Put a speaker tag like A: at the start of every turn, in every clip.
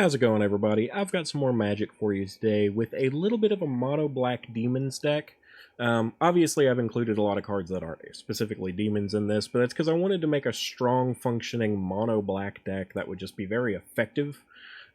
A: How's it going, everybody? I've got some more magic for you today with a little bit of a mono black demons deck. Obviously, I've included a lot of cards that aren't specifically demons in this, but that's because I wanted to make a strong functioning mono black deck that would just be very effective.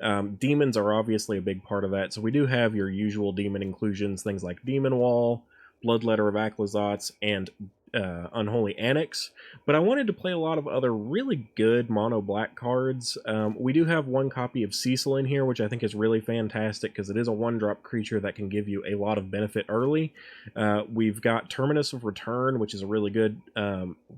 A: Demons are obviously a big part of that, so we do have your usual demon inclusions, things like Demon Wall, Bloodletter of Aclazotz, and Unholy Annex, but I wanted to play a lot of other really good mono black cards. We do have one copy of Cecil in here, which I think is really fantastic because it is a 1-drop creature that can give you a lot of benefit early. We've got Terminus of Return, which is a really good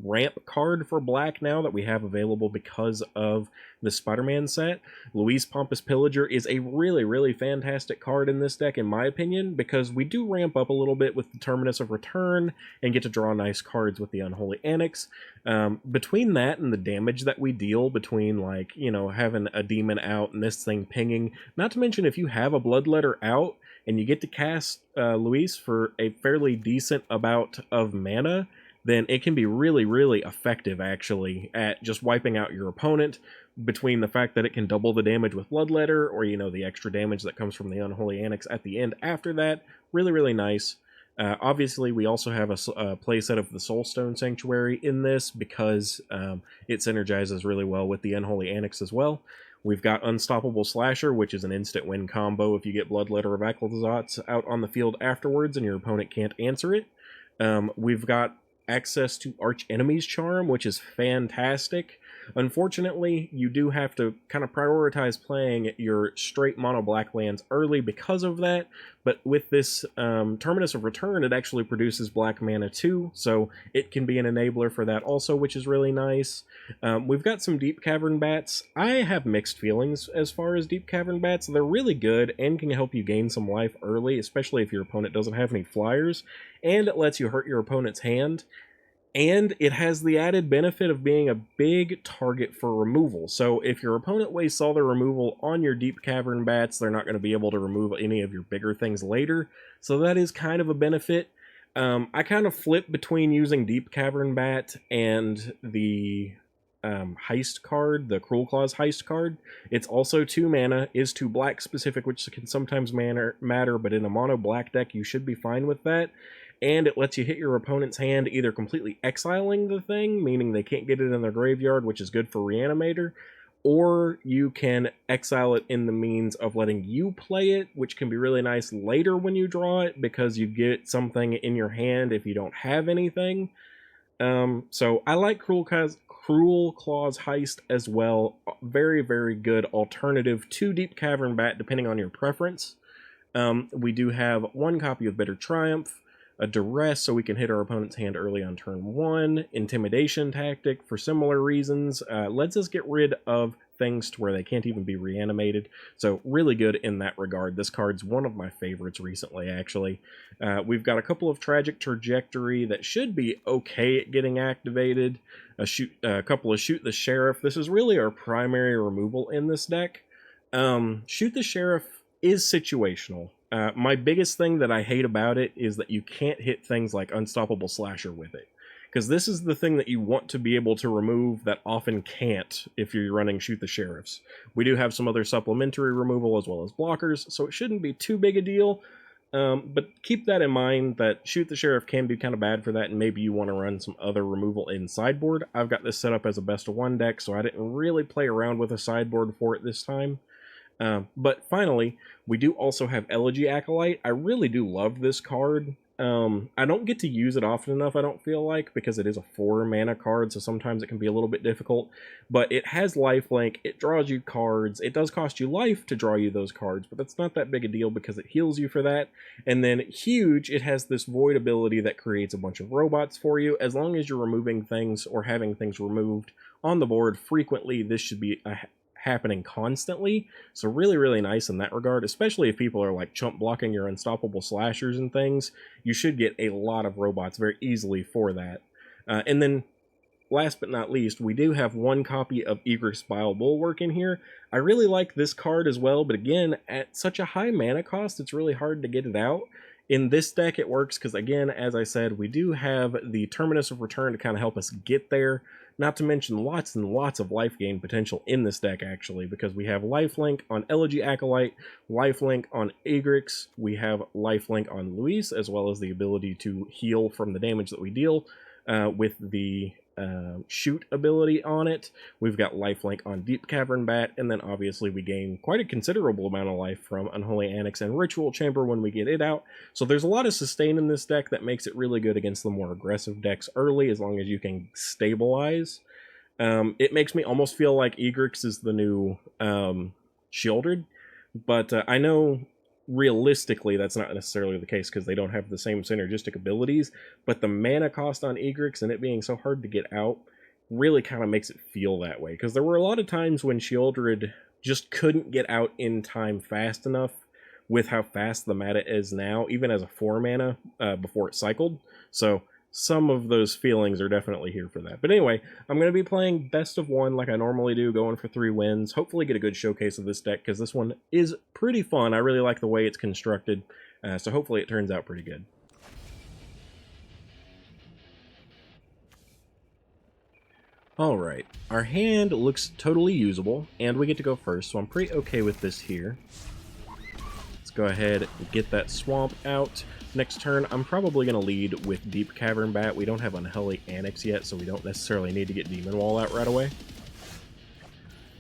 A: ramp card for black now that we have available because of the Spider-Man set. Louise Pompous Pillager is a really fantastic card in this deck, in my opinion, because we do ramp up a little bit with the Terminus of Return and get to draw nice cards with the Unholy Annex. Between that and the damage that we deal between, like, you know, having a demon out and this thing pinging, not to mention if you have a Bloodletter out and you get to cast Luis for a fairly decent amount of mana, then it can be really effective, actually, at just wiping out your opponent. Between the fact that it can double the damage with Bloodletter, or, you know, the extra damage that comes from the Unholy Annex at the end after that, really nice. Obviously, we also have a playset of the Soulstone Sanctuary in this because it synergizes really well with the Unholy Annex as well. We've got Unstoppable Slasher, which is an instant win combo if you get Bloodletter of Aclazotz out on the field afterwards and your opponent can't answer it. We've got access to Arch Enemy's Charm, which is fantastic. Unfortunately, you do have to kind of prioritize playing your straight mono black lands early because of that, but with this Terminus of Return, it actually produces black mana too, so it can be an enabler for that also, which is really nice. We've got some Deep Cavern Bats. I have mixed feelings as far as Deep Cavern Bats. They're really good and can help you gain some life early, especially if your opponent doesn't have any flyers, and it lets you hurt your opponent's hand. And it has the added benefit of being a big target for removal. So if your opponent wastes all their removal on your Deep Cavern Bats, they're not going to be able to remove any of your bigger things later. So that is kind of a benefit. I kind of flip between using Deep Cavern Bat and the Heist card, the Cruel Claws Heist card. It's also 2 mana, is 2 black specific, which can sometimes matter, but in a mono black deck you should be fine with that. And it lets you hit your opponent's hand either completely exiling the thing, meaning they can't get it in their graveyard, which is good for Reanimator, or you can exile it in the means of letting you play it, which can be really nice later when you draw it, because you get something in your hand if you don't have anything. So I like Cruel Claws Heist as well. Very good alternative to Deep Cavern Bat, depending on your preference. We do have 1 copy of Bitter Triumph, a Duress so we can hit our opponent's hand early on turn 1, Intimidation Tactic for similar reasons, lets us get rid of things to where they can't even be reanimated, so really good in that regard. This card's one of my favorites recently, actually. We've got a couple of Tragic Trajectory that should be okay at getting activated, a couple of Shoot the Sheriff. This is really our primary removal in this deck. Shoot the Sheriff is situational. My biggest thing that I hate about it is that you can't hit things like Unstoppable Slasher with it, because this is the thing that you want to be able to remove that often can't if you're running Shoot the Sheriffs. We do have some other supplementary removal as well as blockers, so it shouldn't be too big a deal, but keep that in mind that Shoot the Sheriff can be kind of bad for that, and maybe you want to run some other removal in sideboard. I've got this set up as a best of 1 deck, so I didn't really play around with a sideboard for it this time. But finally, we do also have Elegy Acolyte. I really do love this card. I don't get to use it often enough, I don't feel like, because it is a 4 mana card, so sometimes it can be a little bit difficult. But it has lifelink, it draws you cards, it does cost you life to draw you those cards, but that's not that big a deal because it heals you for that. And then huge, it has this Void ability that creates a bunch of robots for you. As long as you're removing things or having things removed on the board frequently, this should be happening constantly, so really nice in that regard, especially if people are like chump blocking your Unstoppable Slashers and things. You should get a lot of robots very easily for that. And then last but not least, we do have 1 copy of Egress Bile Bulwark in here. I really like this card as well, but again, at such a high mana cost, it's really hard to get it out. In this deck it works because, again, as I said, we do have the Terminus of Return to kind of help us get there. Not to mention lots and lots of life gain potential in this deck, actually, because we have lifelink on Elegy Acolyte, lifelink on Agrix, we have lifelink on Luis, as well as the ability to heal from the damage that we deal with the shoot ability on it. We've got lifelink on Deep Cavern Bat, and then obviously we gain quite a considerable amount of life from Unholy Annex and Ritual Chamber when we get it out. So there's a lot of sustain in this deck that makes it really good against the more aggressive decks early, as long as you can stabilize. It makes me almost feel like Egrix is the new Shieldred, but I know realistically that's not necessarily the case because they don't have the same synergistic abilities, but the mana cost on Egrix and it being so hard to get out really kind of makes it feel that way, because there were a lot of times when Shieldred just couldn't get out in time fast enough with how fast the meta is now, even as a 4 mana before it cycled. So some of those feelings are definitely here for that. But anyway, I'm going to be playing best of 1 like I normally do, going for 3 wins. Hopefully get a good showcase of this deck, because this one is pretty fun. I really like the way it's constructed, so hopefully it turns out pretty good. Alright, our hand looks totally usable, and we get to go first, so I'm pretty okay with this here. Let's go ahead and get that swamp out. Next turn, I'm probably going to lead with Deep Cavern Bat. We don't have Unholy Annex yet, so we don't necessarily need to get Demon Wall out right away.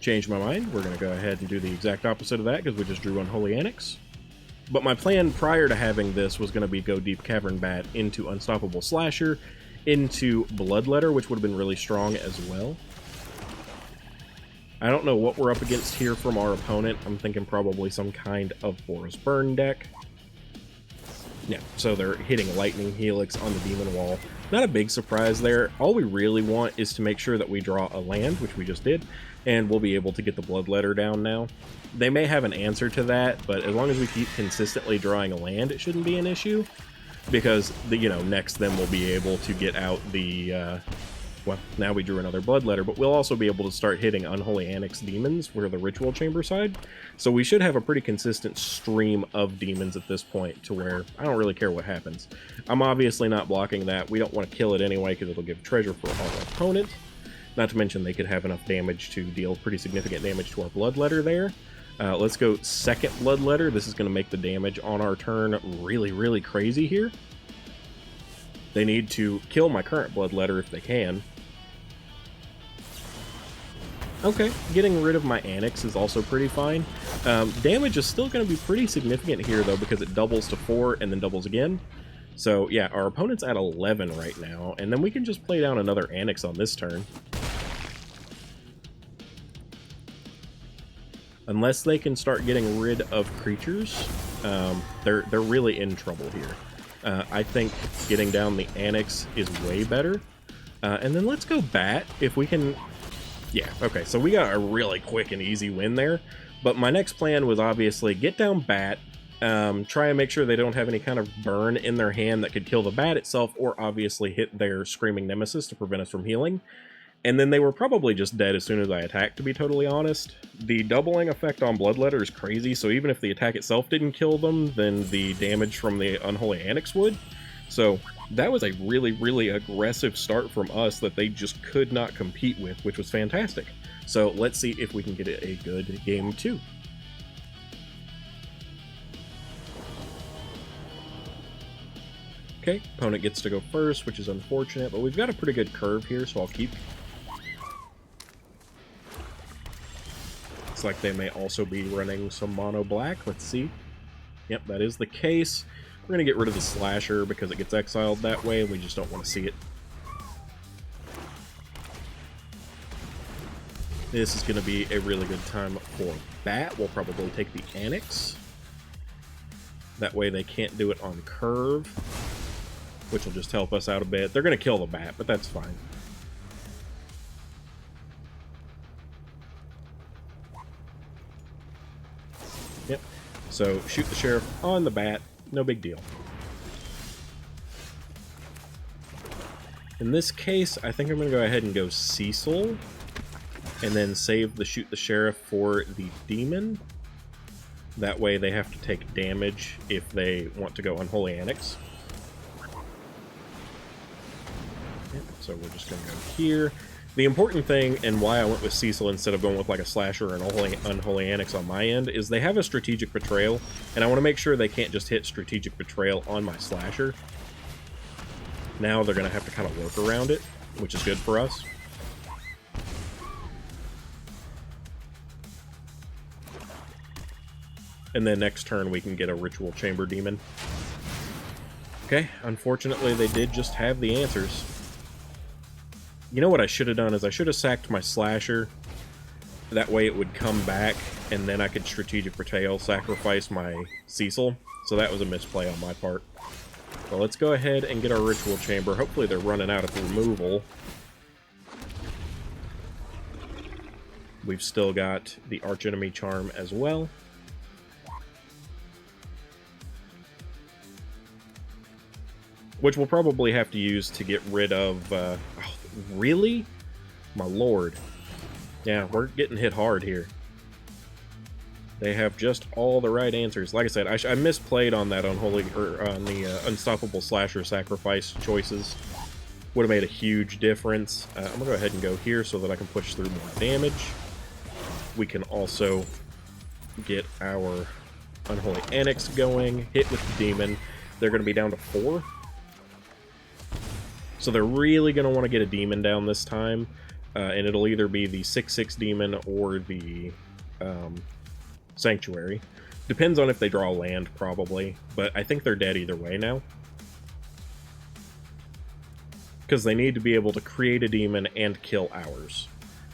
A: Change my mind. We're going to go ahead and do the exact opposite of that, because we just drew Unholy Annex. But my plan prior to having this was going to be go Deep Cavern Bat into Unstoppable Slasher, into Bloodletter, which would have been really strong as well. I don't know what we're up against here from our opponent. I'm thinking probably some kind of Boros Burn deck. Yeah, so they're hitting Lightning Helix on the Demon Wall. Not a big surprise there. All we really want is to make sure that we draw a land, which we just did, and we'll be able to get the Bloodletter down now. They may have an answer to that, but as long as we keep consistently drawing a land, it shouldn't be an issue, because next then we'll be able to get out the well, now we drew another Bloodletter, but we'll also be able to start hitting Unholy Annex demons for the Ritual Chamber side. So we should have a pretty consistent stream of demons at this point, to where I don't really care what happens. I'm obviously not blocking that. We don't want to kill it anyway, because it'll give treasure for our opponent. Not to mention they could have enough damage to deal pretty significant damage to our Bloodletter there. Let's go second Bloodletter. This is going to make the damage on our turn really, really crazy here. They need to kill my current Bloodletter if they can. Okay, getting rid of my Annex is also pretty fine. Damage is still going to be pretty significant here, though, because it doubles to 4 and then doubles again. So, yeah, our opponent's at 11 right now, and then we can just play down another Annex on this turn. Unless they can start getting rid of creatures, they're really in trouble here. I think getting down the Annex is way better. And then let's go Bat, if we can... Yeah, okay, so we got a really quick and easy win there. But my next plan was obviously get down Bat, try and make sure they don't have any kind of burn in their hand that could kill the Bat itself, or obviously hit their Screaming Nemesis to prevent us from healing. And then they were probably just dead as soon as I attacked, to be totally honest. The doubling effect on Bloodletter is crazy, so even if the attack itself didn't kill them, then the damage from the Unholy Annex would. So that was a really, really aggressive start from us that they just could not compete with, which was fantastic. So let's see if we can get a good game 2. Okay, opponent gets to go first, which is unfortunate, but we've got a pretty good curve here, so I'll keep. Looks like they may also be running some mono black. Let's see. Yep, that is the case. We're going to get rid of the Slasher because it gets exiled that way, and we just don't want to see it. This is going to be a really good time for Bat. We'll probably take the Annex. That way they can't do it on curve, which will just help us out a bit. They're going to kill the Bat, but that's fine. Yep. So shoot the Sheriff on the Bat. No big deal. In this case, I think I'm going to go ahead and go Cecil, and then save the Shoot the Sheriff for the Demon. That way they have to take damage if they want to go Unholy Annex. Yep, so we're just going to go here. The important thing, and why I went with Cecil instead of going with like a Slasher or an Unholy Annex on my end, is they have a Strategic Betrayal, and I want to make sure they can't just hit Strategic Betrayal on my Slasher. Now they're going to have to kind of work around it, which is good for us. And then next turn we can get a Ritual Chamber Demon. Okay, unfortunately they did just have the answers. You know what I should have done is I should have sacked my Slasher. That way it would come back, and then I could Strategic Betrayal, sacrifice my Cecil. So that was a misplay on my part. Well, let's go ahead and get our Ritual Chamber. Hopefully they're running out of removal. We've still got the Archenemy Charm as well. Which we'll probably have to use to get rid of... oh, really? My lord. Yeah, we're getting hit hard here. They have just all the right answers. Like I said, I misplayed on that Unholy, or on the Unstoppable Slasher sacrifice choices. Would have made a huge difference. I'm going to go ahead and go here so that I can push through more damage. We can also get our Unholy Annex going, hit with the Demon. They're going to be down to 4. So they're really going to want to get a Demon down this time, and it'll either be the 6/6 Demon or the Sanctuary. Depends on if they draw land, probably, but I think they're dead either way now. Because they need to be able to create a Demon and kill ours.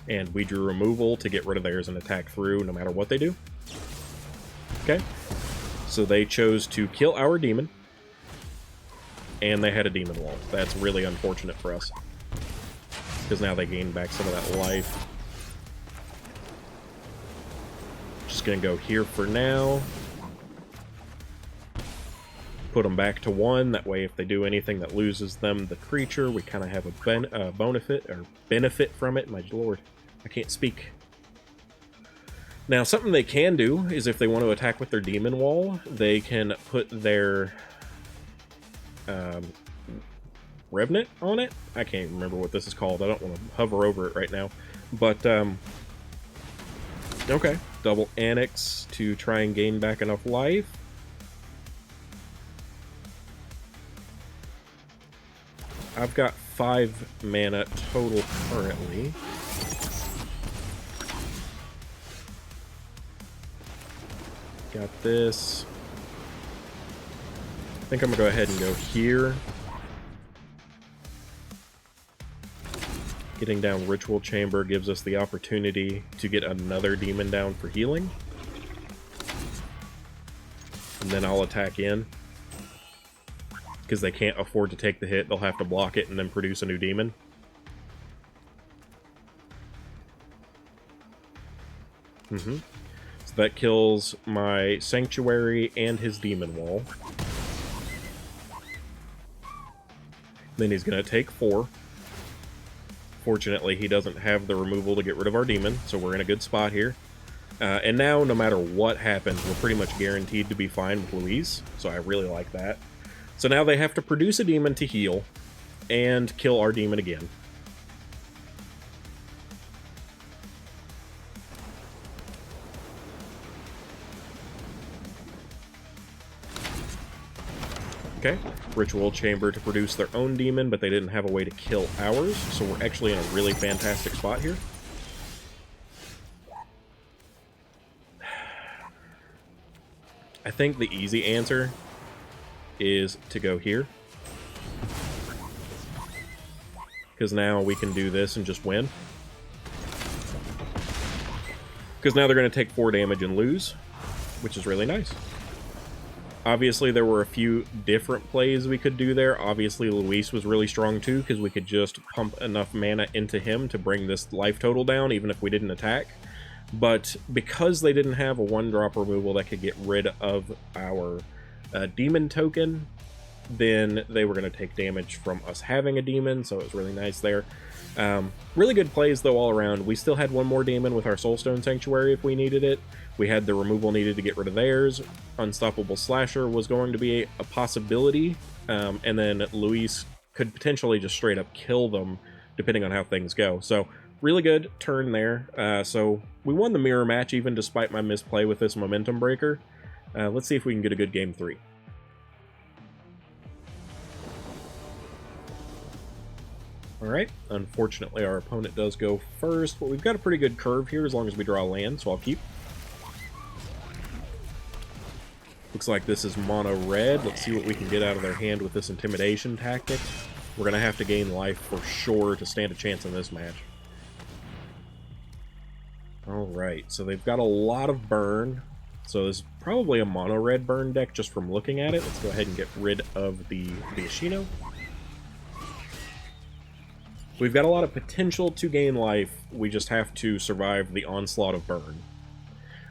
A: And we drew removal to get rid of theirs and attack through no matter what they do. Okay, so they chose to kill our Demon. And they had a Demon Wall. That's really unfortunate for us. Because now they gain back some of that life. Just gonna go here for now. Put them back to 1. That way if they do anything that loses them, the creature, we kind of have a benefit from it. My lord, I can't speak. Now, something they can do is if they want to attack with their Demon Wall, they can put their... Revenant on it? I can't remember what this is called. I don't want to hover over it right now. But, okay. Double Annex to try and gain back enough life. I've got 5 mana total currently. Got this. I think I'm going to go ahead and go here. Getting down Ritual Chamber gives us the opportunity to get another Demon down for healing. And then I'll attack in. Because they can't afford to take the hit, they'll have to block it and then produce a new Demon. So that kills my Sanctuary and his Demon Wall. Then he's going to take 4. Fortunately, he doesn't have the removal to get rid of our Demon, so we're in a good spot here. And now, no matter what happens, we're pretty much guaranteed to be fine with Louise, so I really like that. So now they have to produce a Demon to heal, and kill our Demon again. Okay, Ritual Chamber to produce their own Demon, but they didn't have a way to kill ours, so we're actually in a really fantastic spot here. I think the easy answer is to go here. Because now we can do this and just win. Because now they're going to take 4 damage and lose, which is really nice. Obviously, there were a few different plays we could do there. Obviously, Luis was really strong too, because we could just pump enough mana into him to bring this life total down, even if we didn't attack. But because they didn't have a 1-drop removal that could get rid of our demon token, then they were going to take damage from us having a demon, so it was really nice there. Really good plays, though, all around. We still had 1 more demon with our Soulstone Sanctuary if we needed it. We had the removal needed to get rid of theirs. Unstoppable Slasher was going to be a possibility, and then Luis could potentially just straight up kill them depending on how things go. So really good turn there. So we won the mirror match even despite my misplay with this momentum breaker. Let's see if we can get a good game 3. Alright, unfortunately our opponent does go first, but we've got a pretty good curve here as long as we draw land, so I'll keep. Looks like this is mono red. Let's see what we can get out of their hand with this intimidation tactic. We're going to have to gain life for sure to stand a chance in this match. Alright, so they've got a lot of burn. So this is probably a mono red burn deck just from looking at it. Let's go ahead and get rid of the Ashino. We've got a lot of potential to gain life, we just have to survive the onslaught of burn.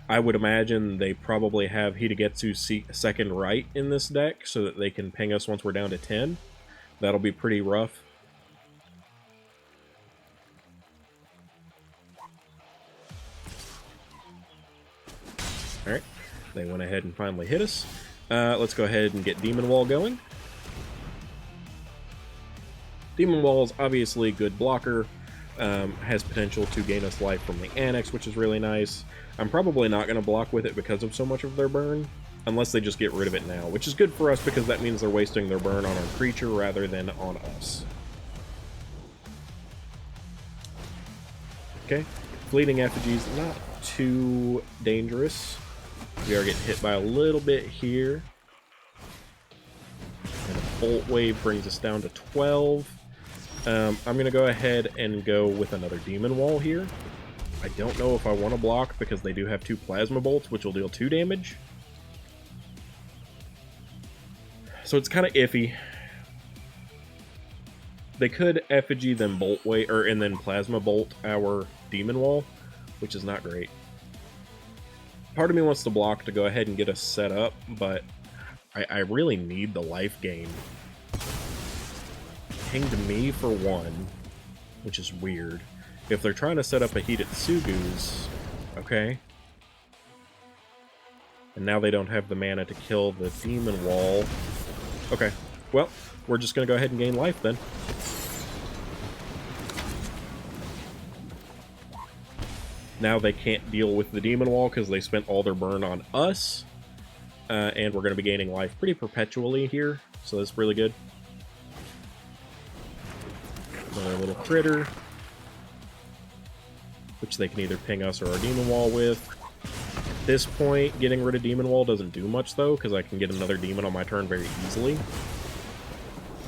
A: I would imagine they probably have Hitagetsu second right in this deck, so that they can ping us once we're down to 10. That'll be pretty rough. Alright, they went ahead and finally hit us. Let's go ahead and get Demon Wall going. Demon Wall is obviously a good blocker, has potential to gain us life from the Annex, which is really nice. I'm probably not going to block with it because of so much of their burn, unless they just get rid of it now, which is good for us because that means they're wasting their burn on our creature rather than on us. Okay, Fleeting Effigy's not too dangerous. We are getting hit by a little bit here. And a Bolt Wave brings us down to 12. I'm going to go ahead and go with another Demon Wall here. I don't know if I want to block because they do have 2 Plasma Bolts, which will deal 2 damage. So it's kind of iffy. They could Effigy, then Bolt Wave, and then Plasma Bolt our Demon Wall, which is not great. Part of me wants to block to go ahead and get us set up, but I really need the life gain. Pinged me for 1, which is weird. If they're trying to set up a Hitagetsugu's, okay. And now they don't have the mana to kill the Demon Wall. Okay, well, we're just going to go ahead and gain life then. Now they can't deal with the Demon Wall because they spent all their burn on us. And we're going to be gaining life pretty perpetually here, so that's really good. Another little critter, which they can either ping us or our Demon Wall with. At this point, getting rid of Demon Wall doesn't do much, though, because I can get another Demon on my turn very easily.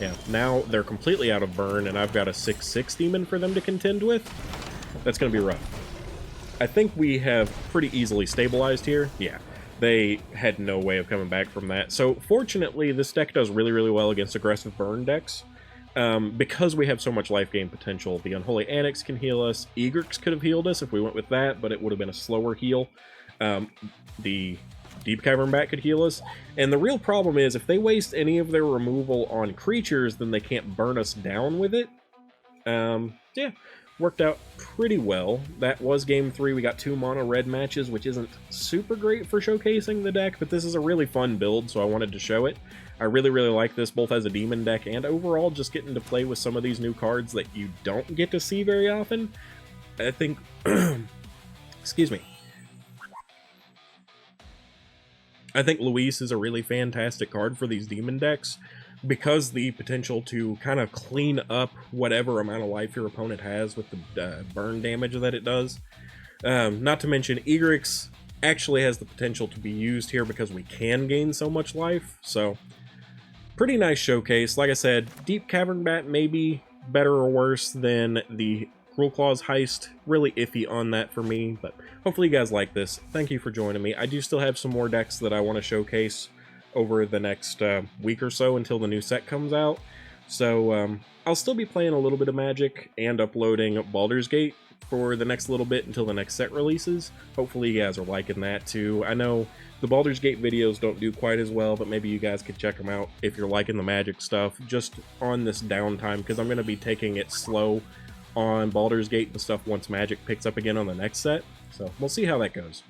A: Yeah, now they're completely out of burn, and I've got a 6/6 Demon for them to contend with. That's going to be rough. I think we have pretty easily stabilized here. Yeah. They had no way of coming back from that. So, fortunately, this deck does really, really well against aggressive burn decks. Because we have so much life gain potential, the Unholy Annex can heal us. Egrix could have healed us if we went with that, but it would have been a slower heal. The Deep Cavern Bat could heal us. And the real problem is, if they waste any of their removal on creatures, then they can't burn us down with it. Yeah. Worked out pretty well. That was game 3. We got 2 mono red matches, which isn't super great for showcasing the deck, but this is a really fun build, so I wanted to show it. I really, really like this, both as a demon deck and overall just getting to play with some of these new cards that you don't get to see very often. I think... excuse me. I think Luis is a really fantastic card for these demon decks, because the potential to kind of clean up whatever amount of life your opponent has with the burn damage that it does. Not to mention, Egrix actually has the potential to be used here because we can gain so much life. So, pretty nice showcase. Like I said, Deep Cavern Bat may be better or worse than the Cruel Claws Heist. Really iffy on that for me, but hopefully you guys like this. Thank you for joining me. I do still have some more decks that I want to showcase over the next week or so until the new set comes out. So I'll still be playing a little bit of Magic and uploading Baldur's Gate for the next little bit until the next set releases. Hopefully you guys are liking that too. I know the Baldur's Gate videos don't do quite as well, but maybe you guys could check them out if you're liking the Magic stuff just on this downtime, because I'm going to be taking it slow on Baldur's Gate and stuff once Magic picks up again on the next set. So we'll see how that goes.